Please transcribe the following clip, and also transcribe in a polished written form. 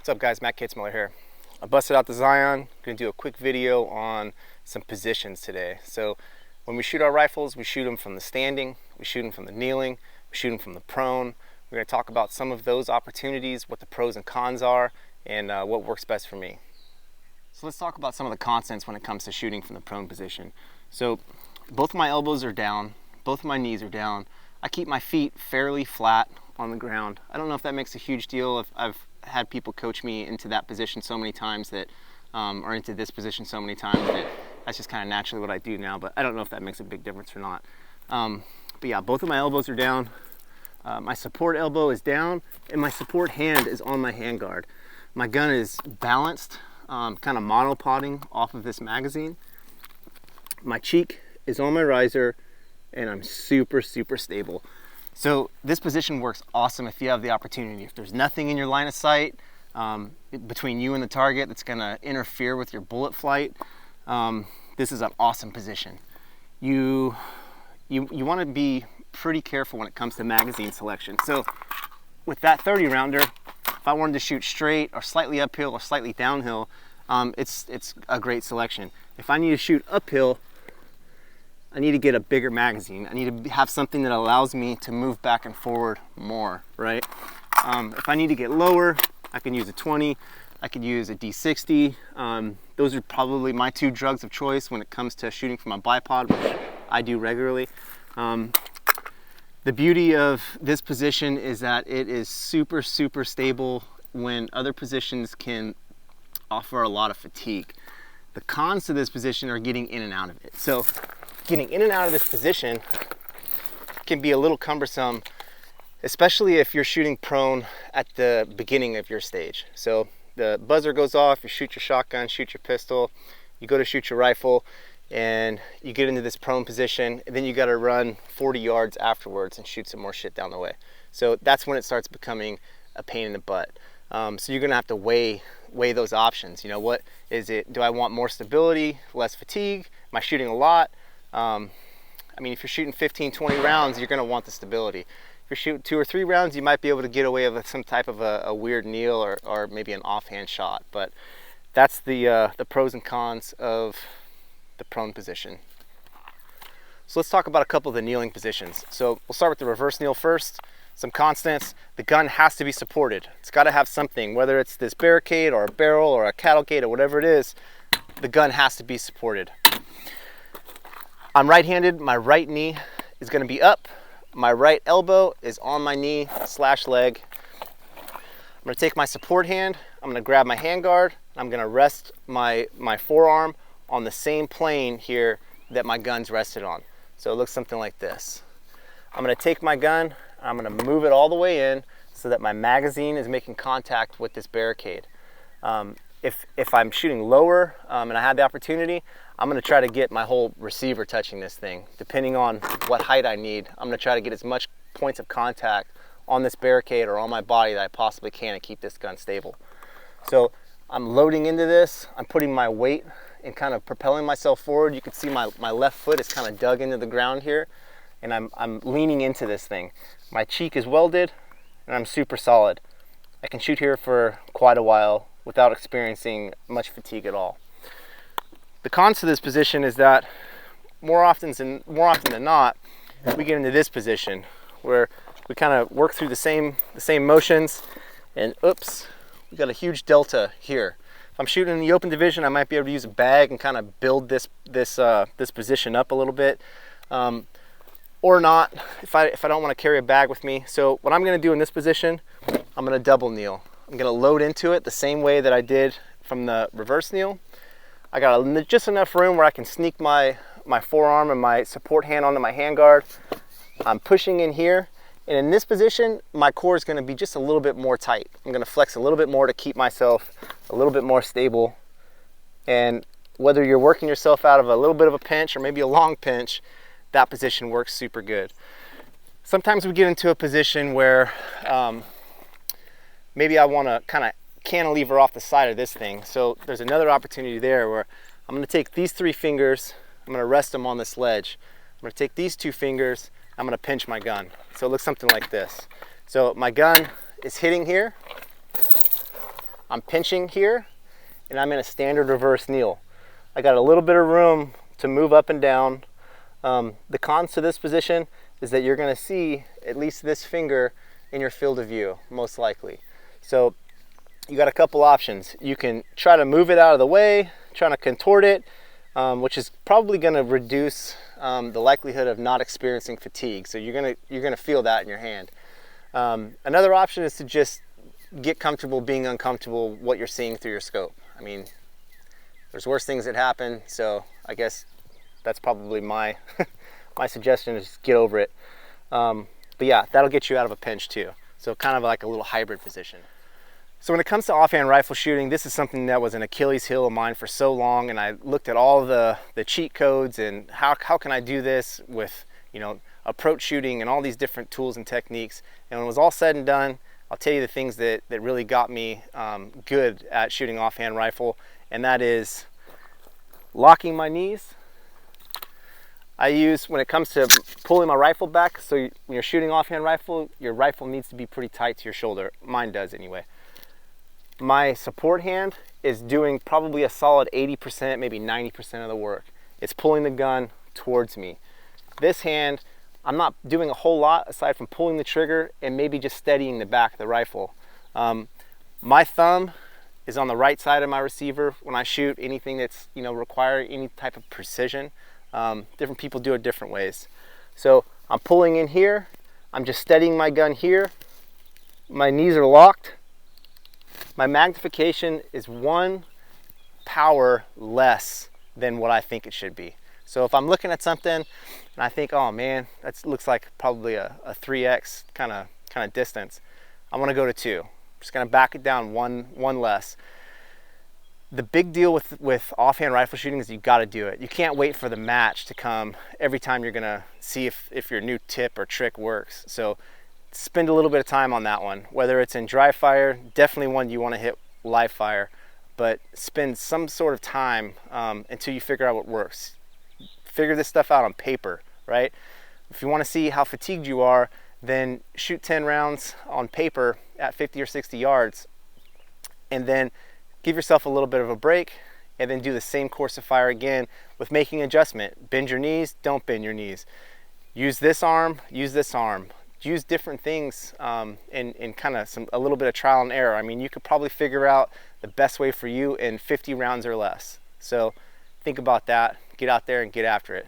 What's up guys, Matt Kitzmiller here. I busted out the Zion. Gonna do a quick video on some positions today. So when we shoot our rifles, we shoot them from the standing, we shoot them from the kneeling, we shoot them from the prone. We're gonna talk about some of those opportunities, what the pros and cons are, and what works best for me. So let's talk about some of the constants when it comes to shooting from the prone position. So both of my elbows are down, both of my knees are down. I keep my feet fairly flat on the ground. I don't know if that makes a huge deal. I've had people coach me into that position so many times that, or into this position so many times that that's just kind of naturally what I do now, but I don't know if that makes a big difference or not. But yeah, both of my elbows are down. My support elbow is down and my support hand is on my handguard. My gun is balanced, kind of monopoding off of this magazine. My cheek is on my riser and I'm super stable. So this position works awesome if you have the opportunity. If there's nothing in your line of sight between you and the target that's gonna interfere with your bullet flight, this is an awesome position. You wanna be pretty careful when it comes to magazine selection. So with that 30 rounder, if I wanted to shoot straight or slightly uphill or slightly downhill, it's a great selection. If I need to shoot uphill, I need to get a bigger magazine. I need to have something that allows me to move back and forward more, right? If I need to get lower, I can use a 20, I could use a D60. Those are probably my two drugs of choice when it comes to shooting from a bipod, which I do regularly. The beauty of this position is that it is super stable when other positions can offer a lot of fatigue. The cons to this position are getting in and out of it. So getting in and out of this position can be a little cumbersome, especially if you're shooting prone at the beginning of your stage. So the buzzer goes off, you shoot your shotgun, shoot your pistol, you go to shoot your rifle, and you get into this prone position, and then you gotta run 40 yards afterwards and shoot some more shit down the way. So that's when it starts becoming a pain in the butt. So you're gonna have to weigh those options. You know, what is it? Do I want more stability, less fatigue? Am I shooting a lot? I mean, if you're shooting 15, 20 rounds, you're gonna want the stability. If you're shooting 2 or 3 rounds, you might be able to get away with some type of a weird kneel or maybe an offhand shot. But that's the pros and cons of the prone position. So let's talk about a couple of the kneeling positions. So we'll start with the reverse kneel first. Some constants: the gun has to be supported. It's got to have something, whether it's this barricade or a barrel or a cattle gate or whatever it is, the gun has to be supported. I'm right-handed, my right knee is going to be up, my right elbow is on my knee / leg. I'm going to take my support hand, I'm going to grab my handguard, I'm going to rest my forearm on the same plane here that my gun's rested on. So it looks something like this. I'm going to take my gun, I'm going to move it all the way in so that my magazine is making contact with this barricade. If I'm shooting lower and I have the opportunity, I'm going to try to get my whole receiver touching this thing. Depending on what height I need, I'm going to try to get as much points of contact on this barricade or on my body that I possibly can to keep this gun stable. So I'm loading into this, I'm putting my weight and kind of propelling myself forward. You can see my left foot is kind of dug into the ground here, and I'm leaning into this thing. My cheek is welded and I'm super solid. I can shoot here for quite a while without experiencing much fatigue at all. The cons to this position is that more often than not, we get into this position where we kind of work through the same motions, and oops, we got a huge delta here. If I'm shooting in the open division, I might be able to use a bag and kind of build this position up a little bit, or not if I don't want to carry a bag with me. So what I'm going to do in this position, I'm going to double kneel. I'm going to load into it the same way that I did from the reverse kneel. I got just enough room where I can sneak my forearm and my support hand onto my handguard. I'm pushing in here, and in this position, my core is going to be just a little bit more tight. I'm going to flex a little bit more to keep myself a little bit more stable. And whether you're working yourself out of a little bit of a pinch or maybe a long pinch, that position works super good. Sometimes we get into a position where maybe I want to kind of cantilever off the side of this thing. So there's another opportunity there where I'm going to take these 3 fingers, I'm going to rest them on this ledge. I'm going to take these 2 fingers, I'm going to pinch my gun. So it looks something like this. So my gun is hitting here. I'm pinching here and I'm in a standard reverse kneel. I got a little bit of room to move up and down. The cons to this position is that you're going to see at least this finger in your field of view, most likely. So you got a couple options. You can try to move it out of the way, trying to contort it, which is probably going to reduce the likelihood of not experiencing fatigue. So you're gonna feel that in your hand. Another option is to just get comfortable being uncomfortable what you're seeing through your scope. I mean, there's worse things that happen, so I guess that's probably my my suggestion is just get over it. But yeah, that'll get you out of a pinch too. So kind of like a little hybrid position. So when it comes to offhand rifle shooting, this is something that was an Achilles heel of mine for so long, and I looked at all the cheat codes and how can I do this with, you know, approach shooting and all these different tools and techniques. And when it was all said and done, I'll tell you the things that really got me good at shooting offhand rifle, and that is locking my knees. I use, when it comes to pulling my rifle back, so when you're shooting offhand rifle, your rifle needs to be pretty tight to your shoulder. Mine does anyway. My support hand is doing probably a solid 80%, maybe 90% of the work. It's pulling the gun towards me. This hand, I'm not doing a whole lot aside from pulling the trigger and maybe just steadying the back of the rifle. My thumb is on the right side of my receiver when I shoot anything that's, you know, require any type of precision. Different people do it different ways. So I'm pulling in here, I'm just steadying my gun here, my knees are locked, my magnification is 1 power less than what I think it should be. So if I'm looking at something and I think, oh man, that looks like probably a 3x kind of distance, I'm gonna go to 2. I'm just gonna back it down one less. The big deal with offhand rifle shooting is you got to do it. You can't wait for the match to come every time you're gonna see if your new tip or trick works. So spend a little bit of time on that one. Whether it's in dry fire, definitely one you want to hit live fire, but spend some sort of time until you figure out what works. Figure this stuff out on paper, right? If you want to see how fatigued you are, then shoot 10 rounds on paper at 50 or 60 yards, and then give yourself a little bit of a break, and then do the same course of fire again with making adjustment. Bend your knees, don't bend your knees. Use this arm, use this arm. Use different things in kind of a little bit of trial and error. I mean, you could probably figure out the best way for you in 50 rounds or less. So think about that, get out there and get after it.